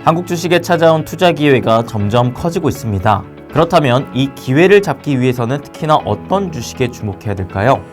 한국 주식에 찾아온 투자 기회가 점점 커지고 있습니다. 그렇다면 이 기회를 잡기 위해서는 특히나 어떤 주식에 주목해야 될까요?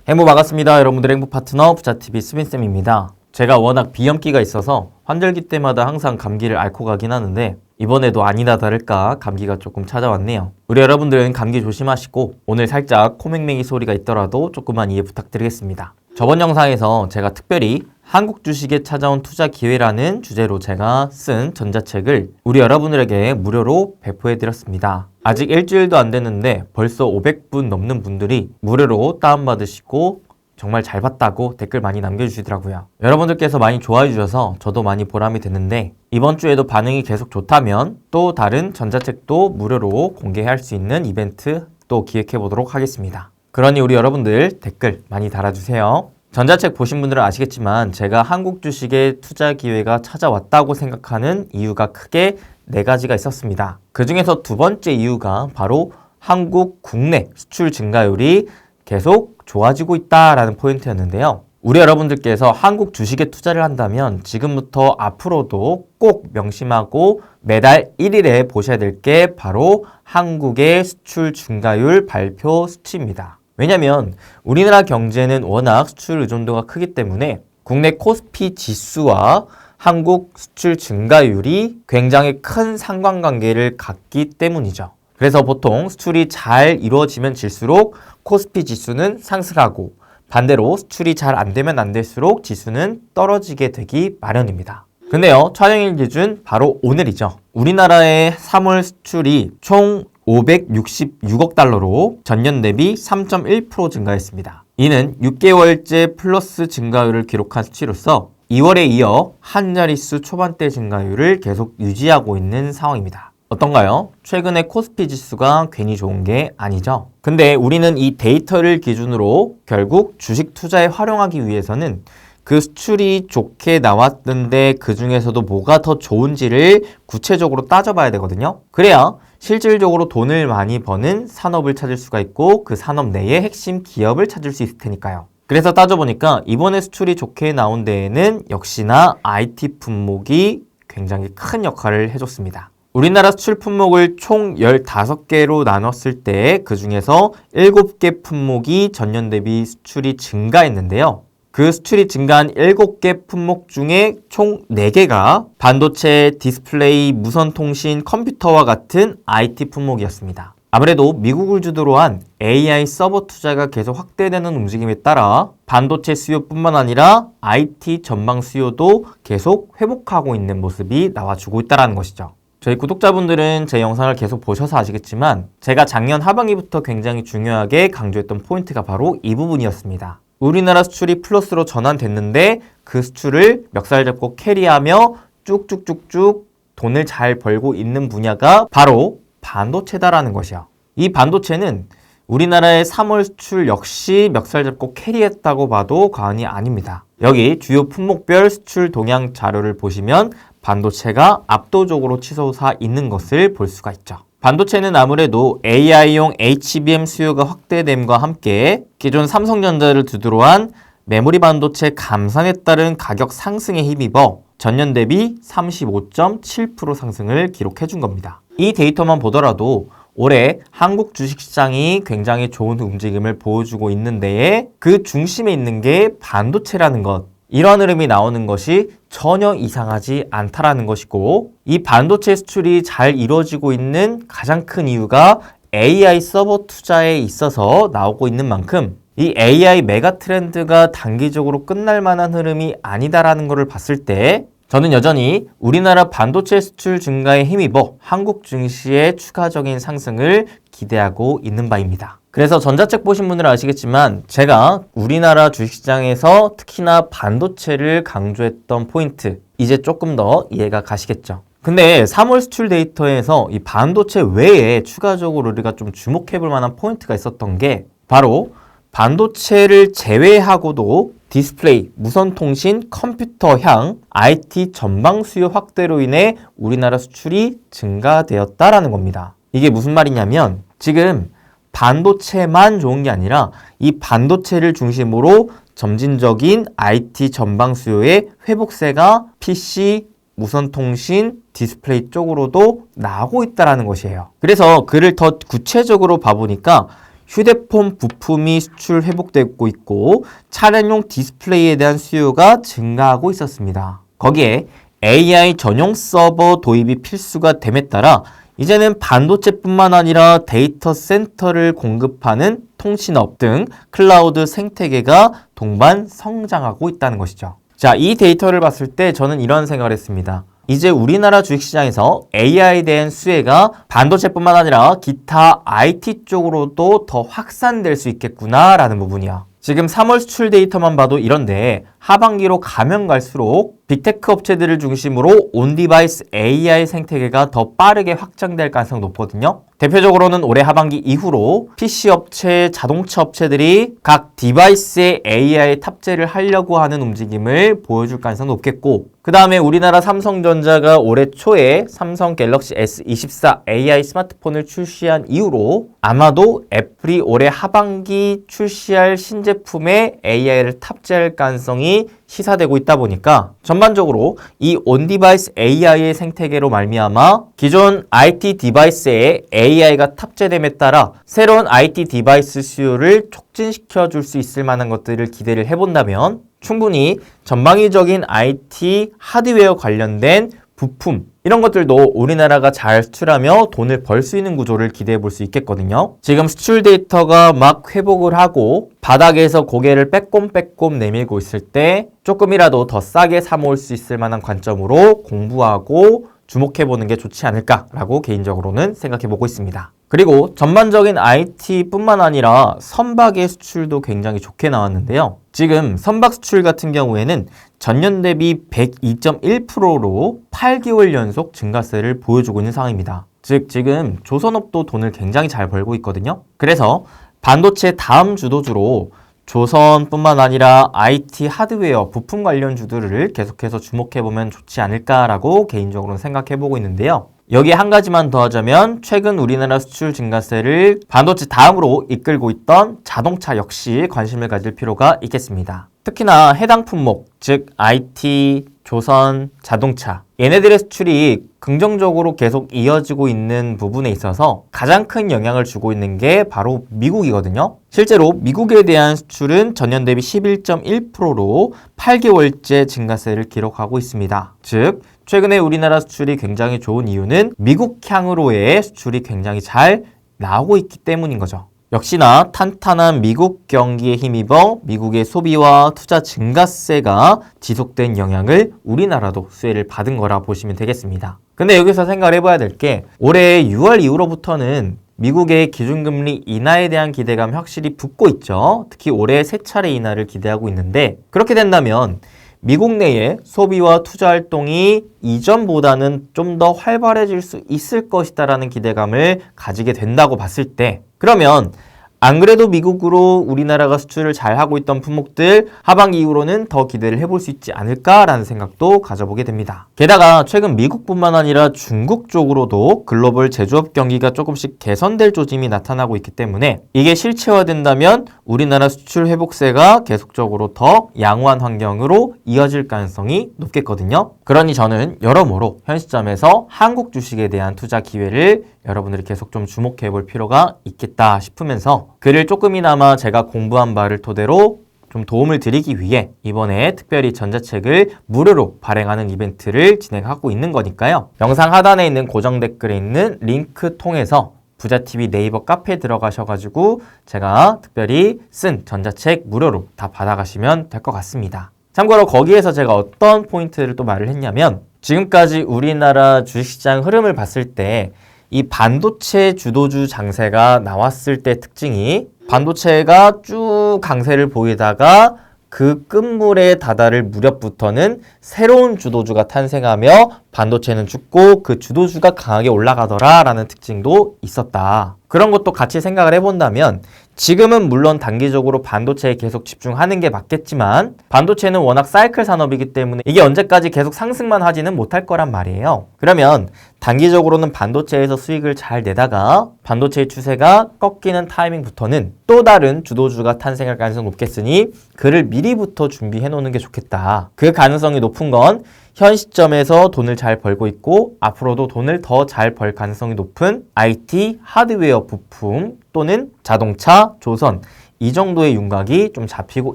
행보 반갑습니다. 여러분들의 행보 파트너 부자TV 수빈쌤입니다. 제가 워낙 비염기가 있어서 환절기 때마다 항상 감기를 앓고 가긴 하는데 이번에도 아니나 다를까 감기가 조금 찾아왔네요. 우리 여러분들은 감기 조심하시고 오늘 살짝 코맹맹이 소리가 있더라도 조금만 이해 부탁드리겠습니다. 저번 영상에서 제가 특별히 한국 주식에 찾아온 투자 기회라는 주제로 제가 쓴 전자책을 우리 여러분들에게 무료로 배포해드렸습니다. 아직 일주일도 안 됐는데 벌써 500분 넘는 분들이 무료로 다운받으시고 정말 잘 봤다고 댓글 많이 남겨주시더라고요. 여러분들께서 많이 좋아해 주셔서 저도 많이 보람이 됐는데 이번 주에도 반응이 계속 좋다면 또 다른 전자책도 무료로 공개할 수 있는 이벤트 또 기획해 보도록 하겠습니다. 그러니 우리 여러분들 댓글 많이 달아주세요. 전자책 보신 분들은 아시겠지만 제가 한국 주식에 투자 기회가 찾아왔다고 생각하는 이유가 크게 4가지가 있었습니다. 그 중에서 두 번째 이유가 바로 한국 국내 수출 증가율이 계속 좋아지고 있다라는 포인트였는데요. 우리 여러분들께서 한국 주식에 투자를 한다면 지금부터 앞으로도 꼭 명심하고 매달 1일에 보셔야 될 게 바로 한국의 수출 증가율 발표 수치입니다. 왜냐하면 우리나라 경제는 워낙 수출 의존도가 크기 때문에 국내 코스피 지수와 한국 수출 증가율이 굉장히 큰 상관관계를 갖기 때문이죠. 그래서 보통 수출이 잘 이루어지면 질수록 코스피 지수는 상승하고 반대로 수출이 잘 안 되면 안 될수록 지수는 떨어지게 되기 마련입니다. 근데요, 촬영일 기준 바로 오늘이죠. 우리나라의 3월 수출이 총 566억 달러로 전년 대비 3.1% 증가했습니다. 이는 6개월째 플러스 증가율을 기록한 수치로서 2월에 이어 한 자릿수 초반대 증가율을 계속 유지하고 있는 상황입니다. 어떤가요? 최근에 코스피 지수가 괜히 좋은 게 아니죠. 근데 우리는 이 데이터를 기준으로 결국 주식 투자에 활용하기 위해서는 그 수출이 좋게 나왔는데 그 중에서도 뭐가 더 좋은지를 구체적으로 따져봐야 되거든요. 그래야 실질적으로 돈을 많이 버는 산업을 찾을 수가 있고 그 산업 내의 핵심 기업을 찾을 수 있을 테니까요. 그래서 따져보니까 이번에 수출이 좋게 나온 데에는 역시나 IT 품목이 굉장히 큰 역할을 해줬습니다. 우리나라 수출 품목을 총 15개로 나눴을 때 그 중에서 7개 품목이 전년 대비 수출이 증가했는데요. 그 수출이 증가한 7개 품목 중에 총 4개가 반도체, 디스플레이, 무선통신, 컴퓨터와 같은 IT 품목이었습니다. 아무래도 미국을 주도로 한 AI 서버 투자가 계속 확대되는 움직임에 따라 반도체 수요뿐만 아니라 IT 전방 수요도 계속 회복하고 있는 모습이 나와주고 있다는 것이죠. 저희 구독자분들은 제 영상을 계속 보셔서 아시겠지만 제가 작년 하반기부터 굉장히 중요하게 강조했던 포인트가 바로 이 부분이었습니다. 우리나라 수출이 플러스로 전환됐는데 그 수출을 멱살 잡고 캐리하며 쭉쭉쭉쭉 돈을 잘 벌고 있는 분야가 바로 반도체다라는 것이요. 이 반도체는 우리나라의 3월 수출 역시 멱살 잡고 캐리했다고 봐도 과언이 아닙니다. 여기 주요 품목별 수출 동향 자료를 보시면 반도체가 압도적으로 치솟아 있는 것을 볼 수가 있죠. 반도체는 아무래도 AI용 HBM 수요가 확대됨과 함께 기존 삼성전자를 두드러 한 메모리 반도체 감산에 따른 가격 상승에 힘입어 전년 대비 35.7% 상승을 기록해 준 겁니다. 이 데이터만 보더라도 올해 한국 주식시장이 굉장히 좋은 움직임을 보여주고 있는데 그 중심에 있는 게 반도체라는 것. 이러한 흐름이 나오는 것이 전혀 이상하지 않다라는 것이고 이 반도체 수출이 잘 이루어지고 있는 가장 큰 이유가 AI 서버 투자에 있어서 나오고 있는 만큼 이 AI 메가 트렌드가 단기적으로 끝날 만한 흐름이 아니다라는 것을 봤을 때 저는 여전히 우리나라 반도체 수출 증가에 힘입어 한국 증시의 추가적인 상승을 기대하고 있는 바입니다. 그래서 전자책 보신 분들은 아시겠지만 제가 우리나라 주식시장에서 특히나 반도체를 강조했던 포인트 이제 조금 더 이해가 가시겠죠. 근데 3월 수출 데이터에서 이 반도체 외에 추가적으로 우리가 좀 주목해 볼 만한 포인트가 있었던 게 바로 반도체를 제외하고도 디스플레이, 무선통신, 컴퓨터향, IT 전방 수요 확대로 인해 우리나라 수출이 증가되었다라는 겁니다. 이게 무슨 말이냐면 지금 반도체만 좋은 게 아니라 이 반도체를 중심으로 점진적인 IT 전방 수요의 회복세가 PC, 무선통신, 디스플레이 쪽으로도 나오고 있다는 것이에요. 그래서 그를 더 구체적으로 봐보니까 휴대폰 부품이 수출 회복되고 있고 차량용 디스플레이에 대한 수요가 증가하고 있었습니다. 거기에 AI 전용 서버 도입이 필수가 됨에 따라 이제는 반도체뿐만 아니라 데이터 센터를 공급하는 통신업 등 클라우드 생태계가 동반 성장하고 있다는 것이죠. 자, 이 데이터를 봤을 때 저는 이런 생각을 했습니다. 이제 우리나라 주식시장에서 AI에 대한 수혜가 반도체뿐만 아니라 기타 IT 쪽으로도 더 확산될 수 있겠구나라는 부분이야. 지금 3월 수출 데이터만 봐도 이런데 하반기로 가면 갈수록 빅테크 업체들을 중심으로 온디바이스 AI 생태계가 더 빠르게 확장될 가능성이 높거든요. 대표적으로는 올해 하반기 이후로 PC 업체, 자동차 업체들이 각 디바이스에 AI 탑재를 하려고 하는 움직임을 보여줄 가능성이 높겠고, 그 다음에 우리나라 삼성전자가 올해 초에 삼성 갤럭시 S24 AI 스마트폰을 출시한 이후로 아마도 애플이 올해 하반기 출시할 신제품에 AI를 탑재할 가능성이 시사되고 있다 보니까 전반적으로 이 온디바이스 AI의 생태계로 말미암아 기존 IT 디바이스에 AI가 탑재됨에 따라 새로운 IT 디바이스 수요를 촉진시켜 줄 수 있을 만한 것들을 기대를 해본다면 충분히 전방위적인 IT 하드웨어 관련된 부품 이런 것들도 우리나라가 잘 수출하며 돈을 벌 수 있는 구조를 기대해 볼 수 있겠거든요. 지금 수출 데이터가 막 회복을 하고 바닥에서 고개를 빼꼼빼꼼 내밀고 있을 때 조금이라도 더 싸게 사 모을 수 있을 만한 관점으로 공부하고 주목해보는 게 좋지 않을까라고 개인적으로는 생각해보고 있습니다. 그리고 전반적인 IT뿐만 아니라 선박의 수출도 굉장히 좋게 나왔는데요. 지금 선박 수출 같은 경우에는 전년 대비 102.1%로 8개월 연속 증가세를 보여주고 있는 상황입니다. 즉 지금 조선업도 돈을 굉장히 잘 벌고 있거든요. 그래서 반도체 다음 주도주로 조선뿐만 아니라 IT 하드웨어 부품 관련 주들을 계속해서 주목해보면 좋지 않을까라고 개인적으로는 생각해보고 있는데요. 여기에 한 가지만 더 하자면 최근 우리나라 수출 증가세를 반도체 다음으로 이끌고 있던 자동차 역시 관심을 가질 필요가 있겠습니다. 특히나 해당 품목, 즉 IT, 조선, 자동차 얘네들의 수출이 긍정적으로 계속 이어지고 있는 부분에 있어서 가장 큰 영향을 주고 있는 게 바로 미국이거든요. 실제로 미국에 대한 수출은 전년 대비 11.1%로 8개월째 증가세를 기록하고 있습니다. 즉 최근에 우리나라 수출이 굉장히 좋은 이유는 미국향으로의 수출이 굉장히 잘 나오고 있기 때문인 거죠. 역시나 탄탄한 미국 경기에 힘입어 미국의 소비와 투자 증가세가 지속된 영향을 우리나라도 수혜를 받은 거라 보시면 되겠습니다. 근데 여기서 생각을 해봐야 될 게 올해 6월 이후로부터는 미국의 기준금리 인하에 대한 기대감이 확실히 붙고 있죠. 특히 올해 3차례 인하를 기대하고 있는데 그렇게 된다면 미국 내의 소비와 투자 활동이 이전보다는 좀 더 활발해질 수 있을 것이다라는 기대감을 가지게 된다고 봤을 때 그러면 안 그래도 미국으로 우리나라가 수출을 잘 하고 있던 품목들 하반기 이후로는 더 기대를 해볼 수 있지 않을까라는 생각도 가져보게 됩니다. 게다가 최근 미국뿐만 아니라 중국 쪽으로도 글로벌 제조업 경기가 조금씩 개선될 조짐이 나타나고 있기 때문에 이게 실체화된다면 우리나라 수출 회복세가 계속적으로 더 양호한 환경으로 이어질 가능성이 높겠거든요. 그러니 저는 여러모로 현 시점에서 한국 주식에 대한 투자 기회를 여러분들이 계속 좀 주목해 볼 필요가 있겠다 싶으면서 글을 조금이나마 제가 공부한 바를 토대로 좀 도움을 드리기 위해 이번에 특별히 전자책을 무료로 발행하는 이벤트를 진행하고 있는 거니까요. 영상 하단에 있는 고정 댓글에 있는 링크 통해서 부자TV 네이버 카페에 들어가셔가지고 제가 특별히 쓴 전자책 무료로 다 받아가시면 될 것 같습니다. 참고로 거기에서 제가 어떤 포인트를 또 말을 했냐면 지금까지 우리나라 주식시장 흐름을 봤을 때 이 반도체 주도주 장세가 나왔을 때 특징이 반도체가 쭉 강세를 보이다가 그 끝물에 다다를 무렵부터는 새로운 주도주가 탄생하며 반도체는 죽고 그 주도주가 강하게 올라가더라 라는 특징도 있었다. 그런 것도 같이 생각을 해본다면 지금은 물론 단기적으로 반도체에 계속 집중하는 게 맞겠지만 반도체는 워낙 사이클 산업이기 때문에 이게 언제까지 계속 상승만 하지는 못할 거란 말이에요. 그러면 단기적으로는 반도체에서 수익을 잘 내다가 반도체의 추세가 꺾이는 타이밍부터는 또 다른 주도주가 탄생할 가능성이 높겠으니 그를 미리부터 준비해 놓는 게 좋겠다. 그 가능성이 높은 건 현 시점에서 돈을 잘 벌고 있고 앞으로도 돈을 더 잘 벌 가능성이 높은 IT, 하드웨어 부품 또는 자동차, 조선 이 정도의 윤곽이 좀 잡히고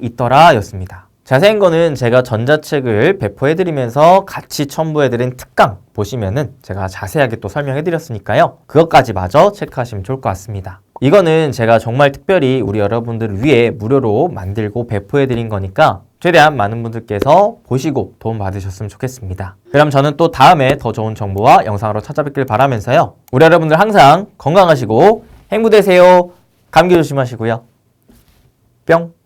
있더라 였습니다. 자세한 거는 제가 전자책을 배포해드리면서 같이 첨부해드린 특강 보시면은 제가 자세하게 또 설명해드렸으니까요. 그것까지 마저 체크하시면 좋을 것 같습니다. 이거는 제가 정말 특별히 우리 여러분들을 위해 무료로 만들고 배포해드린 거니까 최대한 많은 분들께서 보시고 도움 받으셨으면 좋겠습니다. 그럼 저는 또 다음에 더 좋은 정보와 영상으로 찾아뵙길 바라면서요. 우리 여러분들 항상 건강하시고 행복되세요. 감기 조심하시고요. 뿅!